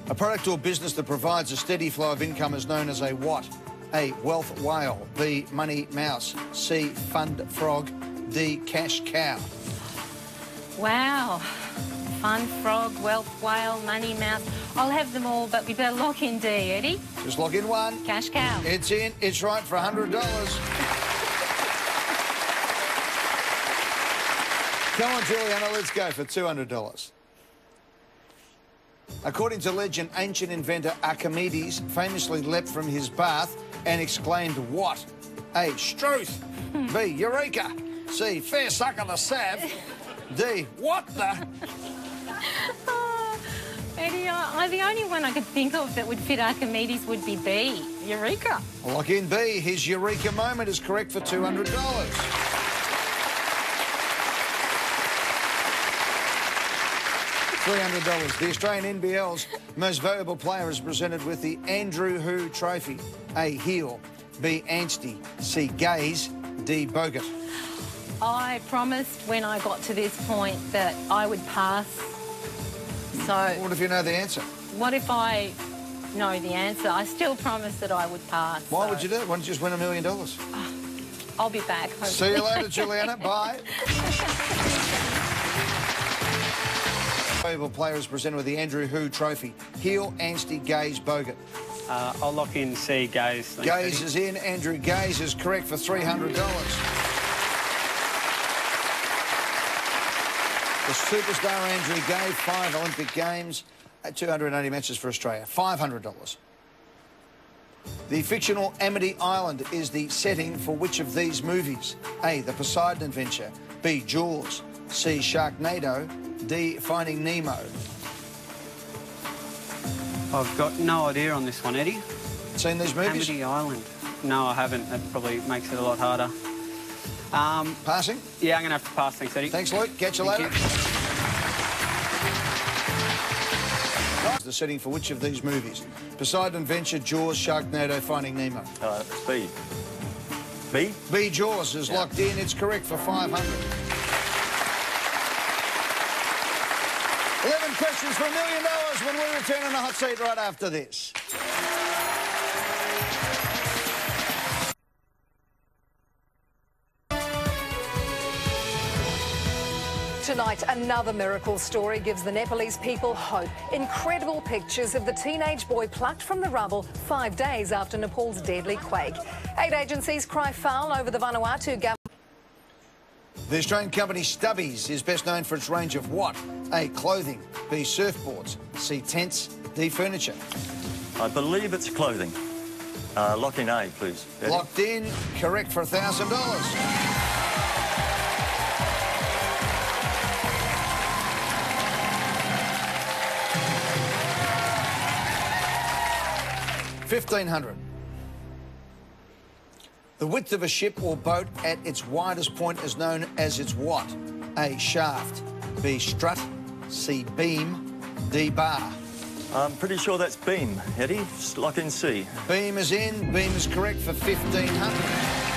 A product or business that provides a steady flow of income is known as a what? A, wealth whale. B, money mouse. C, fund frog. D, cash cow. Wow. Fund frog, wealth whale, money mouse. I'll have them all, but we better lock in D, Eddie. Just lock in one. Cash cow. It's in. It's right for $100. Come on, Juliana, let's go for $200. According to legend, ancient inventor Archimedes famously leapt from his bath and exclaimed what? A, struth. B, eureka. C, fair suck on the sav. D, what the? Eddie, the only one I could think of that would fit Archimedes would be B, eureka. Lock in B. His eureka moment is correct for $200. $300. The Australian NBL's most valuable player is presented with the Andrew Who Trophy. A, Heel. B, Anstey. C, Gaze. D, Bogut. I promised when I got to this point that I would pass. So... What if you know the answer? What if I know the answer? I still promise that I would pass. Why would you do it? Why don't you just win $1 million? I'll be back, hopefully. See you later, Juliana. Bye. Valuable player is presented with the Andrew Who Trophy. Heel, Anstey, Gaze, Bogut. I'll lock in C, Gaze. Thanks, Gaze Eddie. is in. Andrew Gaze is correct for $300. The superstar Andrew Gaze, 5 Olympic Games, 280 matches for Australia. $500. The fictional Aeneid Island is the setting for which of these movies? A, The Poseidon Adventure. B, Jaws. C, Sharknado. D, Finding Nemo. I've got no idea on this one, Eddie. Seen these movies? Aeneid Island. No, I haven't. That probably makes it a lot harder. Passing? Yeah, I'm going to have to pass. Thanks, Eddie. Thanks, Luke. Catch you later. The setting for which of these movies? Poseidon Adventure, Jaws, Sharknado, Finding Nemo. B. B? B, Jaws is locked in. It's correct for $500. 11 questions for $1 million when we return on the hot seat right after this. Tonight, another miracle story gives the Nepalese people hope. Incredible pictures of the teenage boy plucked from the rubble 5 days after Nepal's deadly quake. Aid agencies cry foul over the Vanuatu government. The Australian company Stubbies is best known for its range of what? A, clothing. B, surfboards. C, tents. D, furniture. I believe it's clothing. Lock in A, please. Eddie. Locked in. Correct for $1,000. $1,500. The width of a ship or boat at its widest point is known as its what? A, shaft. B, strut. C, beam. D, bar. I'm pretty sure that's beam, Eddie. Just lock in C. Beam is in. Beam is correct for $1,500.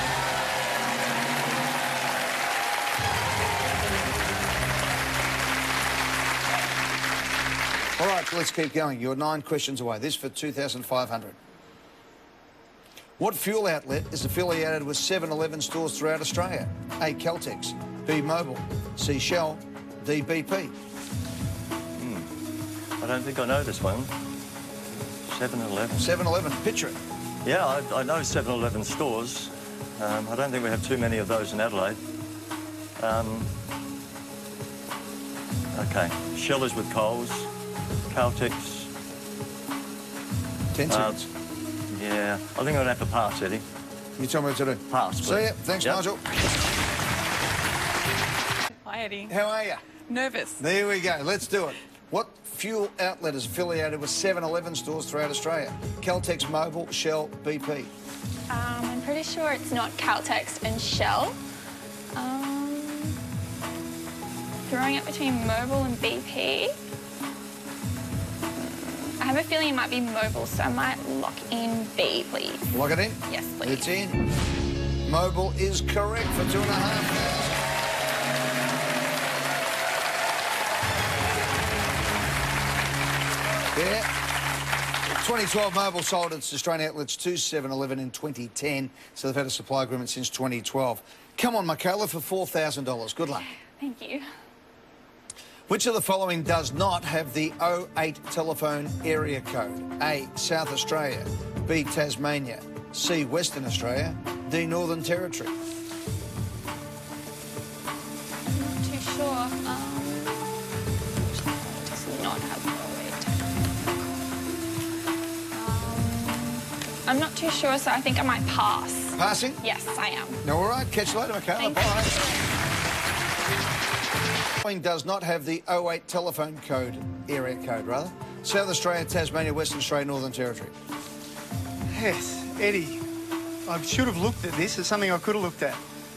All right, let's keep going. You're 9 questions away. This for $2,500. What fuel outlet is affiliated with 7-Eleven stores throughout Australia? A, Caltex. B, Mobil. C, Shell. D, BP. I don't think I know this one. 7-Eleven. 7-Eleven. Picture it. Yeah, I know 7-Eleven stores. I don't think we have too many of those in Adelaide. OK. Shell is with Coles. Caltex. 10 seconds. Yeah, I think I'm going to have to pass, Eddie. You tell me what to do. Pass, please. See ya. Thanks, Yep. Nigel. Hi, Eddie. How are you? Nervous. There we go. Let's do it. What fuel outlet is affiliated with 7-Eleven stores throughout Australia? Caltex, Mobil, Shell, BP. I'm pretty sure it's not Caltex and Shell. Throwing it between Mobil and BP. I have a feeling it might be Mobil, so I might lock in B, please. Lock it in? Yes, please. It's in. Mobil is correct for $2,500. Yeah. 2012, Mobil sold its Australian outlets to 7-Eleven in 2010, so they've had a supply agreement since 2012. Come on, Michaela, for $4,000. Good luck. Thank you. Which of the following does not have the 08 telephone area code? A, South Australia, B, Tasmania, C, Western Australia, D, Northern Territory. I'm not too sure. Does not have I'm not too sure, so I think I might pass. Passing? Yes, I am. No, all right. Catch you later, Michaela. Bye. Does not have the 08 telephone code, area code, rather. South Australia, Tasmania, Western Australia, Northern Territory. Yes, Eddie, I should have looked at this. It's something I could have looked at.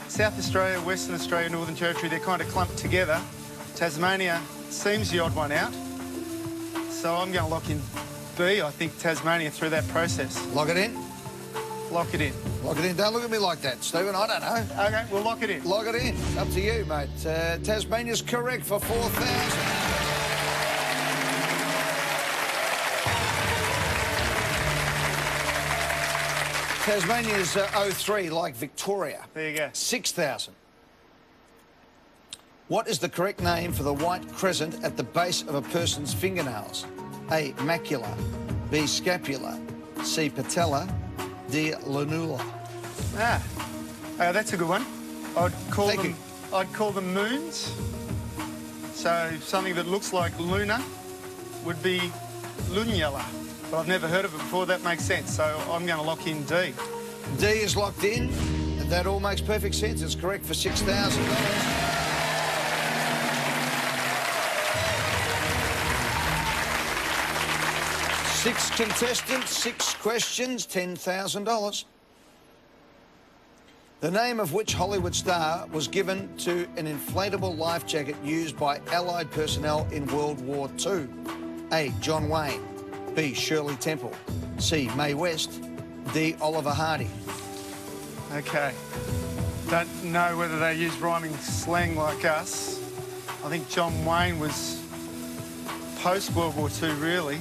South Australia, Western Australia, Northern Territory, they're kind of clumped together. Tasmania seems the odd one out. So I'm going to lock in B, I think Tasmania through that process. Lock it in? Lock it in. Lock it in. Don't look at me like that, Stephen. I don't know. OK, we'll lock it in. Lock it in. Up to you, mate. Tasmania's correct for 4,000. Tasmania's 03, like Victoria. There you go. 6,000. What is the correct name for the white crescent at the base of a person's fingernails? A, macula, B, scapula, C, patella, D, lanula. That's a good one. I'd call them moons. So something that looks like Luna would be lunula. But I've never heard of it before. That makes sense. So I'm going to lock in D. D is locked in. That all makes perfect sense. It's correct for $6,000. 6 contestants, 6 questions, $10,000. The name of which Hollywood star was given to an inflatable life jacket used by Allied personnel in World War II? A, John Wayne, B, Shirley Temple, C, Mae West, D, Oliver Hardy. OK. Don't know whether they use rhyming slang like us. I think John Wayne was post-World War II, really.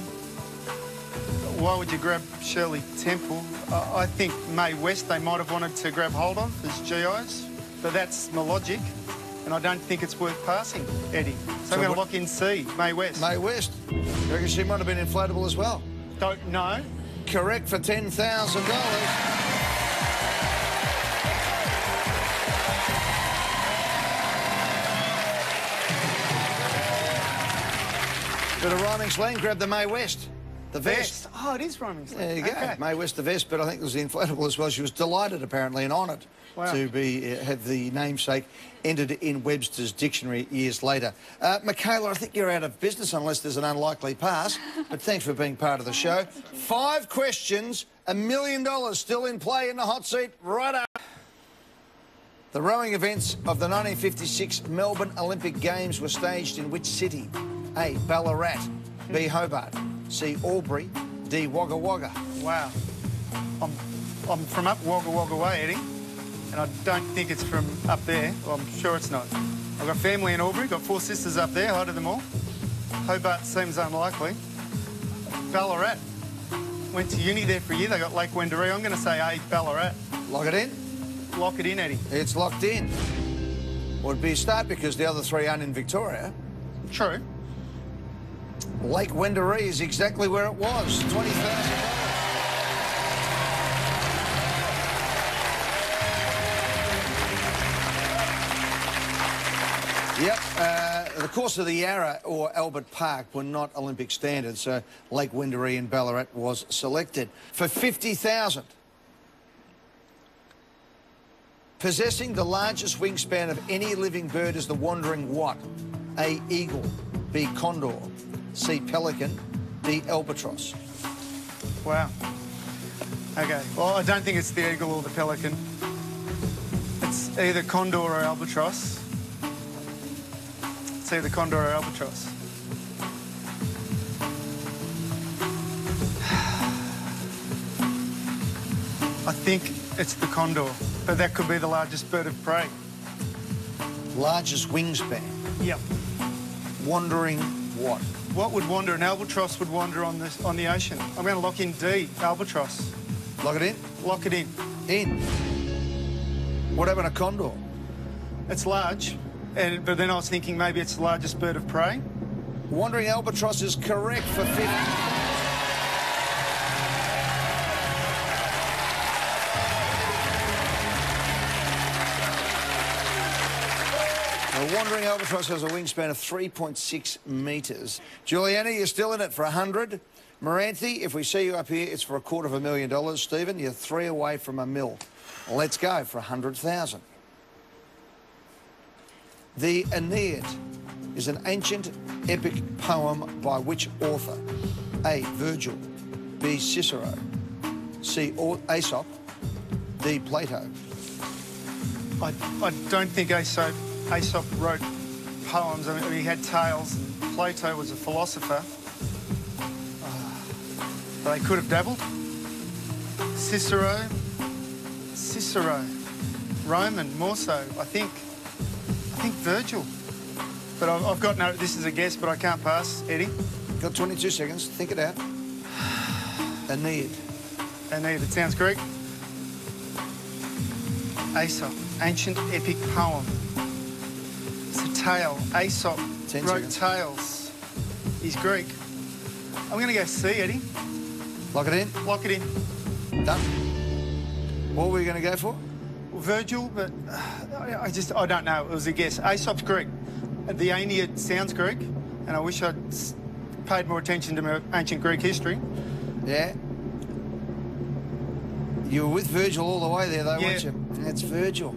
Why would you grab Shirley Temple? I think Mae West they might have wanted to grab hold of as GIs, but that's my logic, and I don't think it's worth passing, Eddie. So I'm going to lock in C, Mae West. Mae West. You reckon she might have been inflatable as well? Don't know. Correct for $10,000. Bit of rhyming slang, grab the Mae West. The vest. Oh, it is rhyming slang. There you go. Okay. Mae West, the vest, but I think it was the inflatable as well. She was delighted, apparently, and honoured to have the namesake entered in Webster's dictionary years later. Michaela, I think you're out of business unless there's an unlikely pass, but thanks for being part of the show. 5 questions, $1 million still in play in the hot seat. Right up. The rowing events of the 1956 Melbourne Olympic Games were staged in which city? A, Ballarat, B, Hobart, C, Albury, D, Wagga Wagga. Wow. I'm from up Wagga Wagga way, Eddie, and I don't think it's from up there. Well, I'm sure it's not. I've got family in Albury, got 4 sisters up there, hi to them all. Hobart seems unlikely. Ballarat. Went to uni there for a year, they got Lake Wendouree. I'm going to say A, Ballarat. Lock it in? Lock it in, Eddie. It's locked in. Would be a start because the other 3 aren't in Victoria. True. Lake Wendouree is exactly where it was, $20,000. Yep, the course of the Yarra or Albert Park were not Olympic standards, so Lake Wendouree in Ballarat was selected. For $50,000. Possessing the largest wingspan of any living bird is the wandering what? A, eagle, B, condor, C, pelican, D, albatross. Wow. OK, well, I don't think it's the eagle or the pelican. It's either condor or albatross. It's either condor or albatross. I think it's the condor, but that could be the largest bird of prey. Largest wingspan. Yep. Wandering what? What would wander? An albatross would wander on the ocean. I'm going to lock in D, albatross. Lock it in? Lock it in. In. What about a condor? It's large, but then I was thinking maybe it's the largest bird of prey. Wandering albatross is correct for 50. The wandering albatross has a wingspan of 3.6 metres. Juliana, you're still in it for 100. Maranthe, if we see you up here, it's for $250,000. Stephen, you're 3 away from $1 million. Let's go for 100,000. The Aeneid is an ancient epic poem by which author? A. Virgil, B. Cicero, C. Aesop, D. Plato. I don't think Aesop wrote poems. I mean, he had tales. Plato was a philosopher. But they could have dabbled. Cicero. Roman, more so, I think Virgil. But I've got no, this is a guess, but I can't pass. Eddie? Got 22 seconds. Think it out. Aeneid. Aeneid, it sounds Greek. Aesop, ancient epic poem. It's a tale. Aesop wrote tales. He's Greek. I'm going to go C, Eddie. Lock it in? Lock it in. Done. What were you going to go for? Virgil, but I don't know. It was a guess. Aesop's Greek. The Aeneid sounds Greek, and I wish I'd paid more attention to my ancient Greek history. Yeah. You were with Virgil all the way there, though, yeah. weren't you? That's Virgil.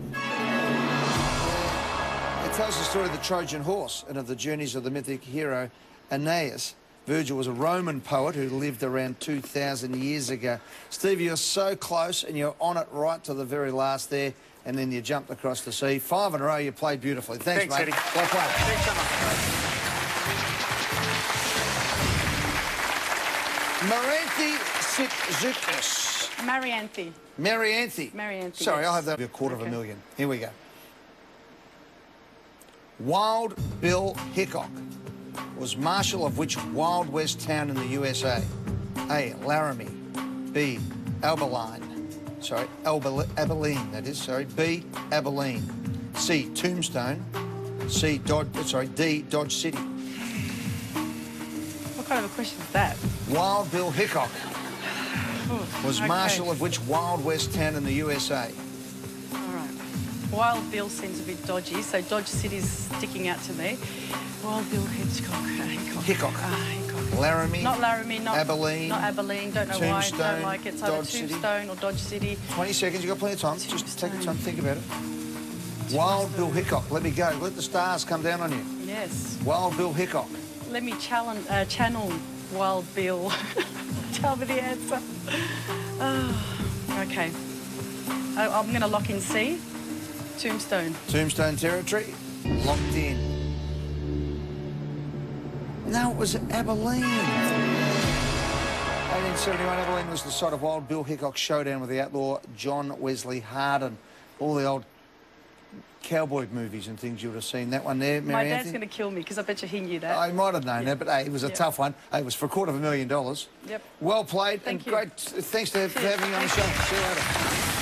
It tells the story of the Trojan horse and of the journeys of the mythic hero Aeneas. Virgil was a Roman poet who lived around 2,000 years ago. Steve, you're so close, and you're on it right to the very last there, and then you jumped across the sea. 5 in a row, you played beautifully. Thanks mate. Eddie. Well played. Thanks so Maranthe Sitzukas. Marianthe. Marianthe. Marianthe, Sorry, yes. I'll have that. $250,000. Here we go. Wild Bill Hickok was marshal of which Wild West town in the USA? A. Laramie. B. Abilene. Sorry, Abilene, that is. Sorry. B. Abilene. C. Tombstone. D. Dodge City. What kind of a question is that? Wild Bill Hickok was marshal of which Wild West town in the USA? All right. Wild Bill seems a bit dodgy, so Dodge City's sticking out to me. Wild Bill Hickok. Hickok. Laramie. Not Laramie, not Abilene. Not Abilene. Don't know why. Don't like it. It's either Tombstone or Dodge City. 20 seconds. You've got plenty of time. Just take your time. Think about it. Wild Bill Hickok. Let me go. Let the stars come down on you. Yes. Wild Bill Hickok. Let me channel Wild Bill. Tell me the answer. Okay. I'm going to lock in C. Tombstone. Tombstone territory. Locked in. No, it was Abilene. 1871, Abilene was the site of Wild Bill Hickok's showdown with the outlaw John Wesley Hardin. All the old cowboy movies and things you would have seen. That one there, Mary My dad's Anthony? going to kill me because I bet you he knew that. I might have known that, but hey, it was a tough one. Hey, it was for $250,000. Yep. Well played. Thank you. Great. Thanks for having me on the show. See you later.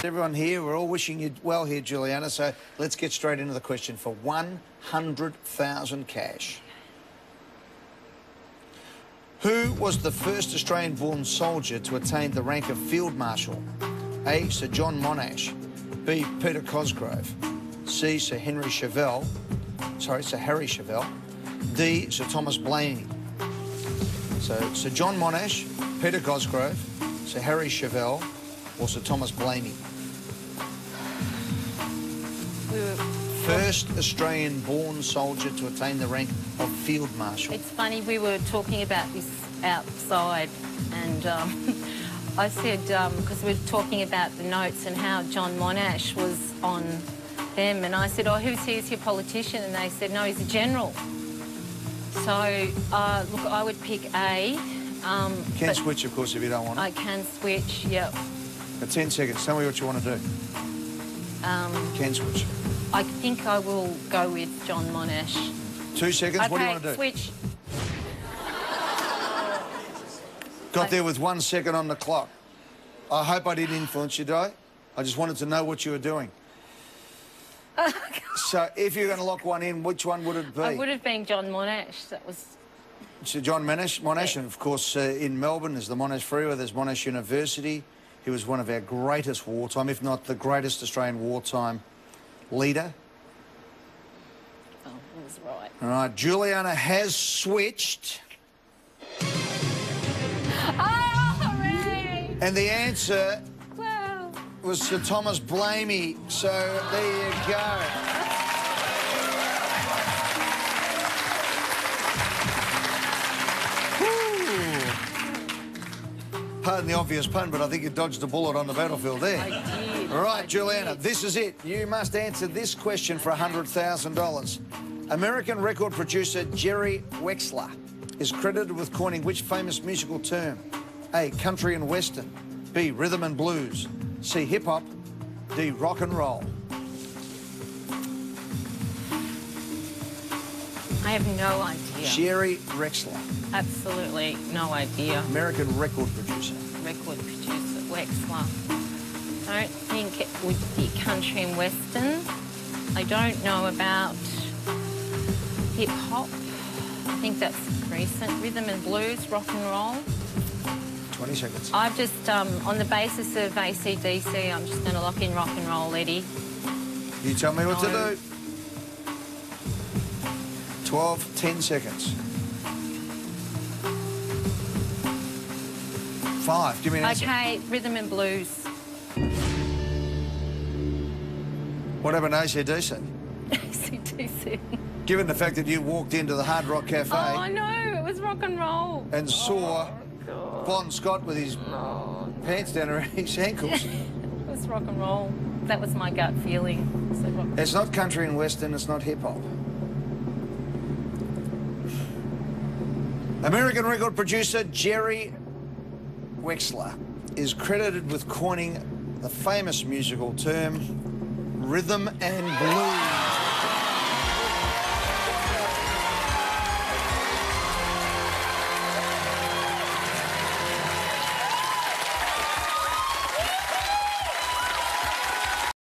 Everyone here, we're all wishing you well here, Juliana. So let's get straight into the question for 100,000 cash. Who was the first Australian-born soldier to attain the rank of Field Marshal? A. Sir John Monash. B. Peter Cosgrove. C. Sir Harry Chevelle. D. Sir Thomas Blamey. So Sir John Monash, Peter Cosgrove, Sir Harry Chevelle, or Sir Thomas Blamey. First Australian-born soldier to attain the rank of Field Marshal. It's funny, we were talking about this outside, and I said, because we were talking about the notes and how John Monash was on them, and I said, oh, who's he? Is he a politician? And they said, no, he's a general. So, look, I would pick A. Can switch, of course, if you don't want it. I can switch, yep. For 10 seconds, tell me what you want to do. Can switch. I think I will go with John Monash. 2 seconds, okay, what do you want to do? Switch. Got there with 1 second on the clock. I hope I didn't influence you, Di. I just wanted to know what you were doing. So if you're going to lock one in, which one would it be? I would have been John Monash. That was... So John Monash, Yeah. and of course in Melbourne there's the Monash Freeway, there's Monash University. He was one of our greatest wartime, if not the greatest Australian wartime leader. Oh, it was right. All right, Juliana has switched. Oh, hooray! And the answer Wow. was Sir Thomas Blamey. So there you go. Pardon the obvious pun, but I think you dodged a bullet on the battlefield there. I did. All right, I Juliana, did. this is it. You must answer this question for $100,000. American record producer Jerry Wexler is credited with coining which famous musical term? A, country and western. B, rhythm and blues. C, hip-hop. D, rock and roll. I have no idea. Jerry Wexler, Absolutely no idea. American record producer. Record producer, Wexler. I don't think it would be country and western. I don't know about hip-hop. I think that's recent. Rhythm and blues, rock and roll. 20 seconds. I've just, on the basis of AC/DC, I'm just going to lock in rock and roll, Eddie. You tell me what to No. do. 12, 10 seconds. 5, give me an answer. Okay, rhythm and blues. What happened to AC/DC? AC/DC. Given the fact that you walked into the Hard Rock Cafe Oh, I know, it was rock and roll. and saw Bon Scott with his pants down around his ankles. It was rock and roll. That was my gut feeling. So rock and It's not country and western, it's not hip-hop. American record producer Jerry Wexler is credited with coining the famous musical term rhythm and blues.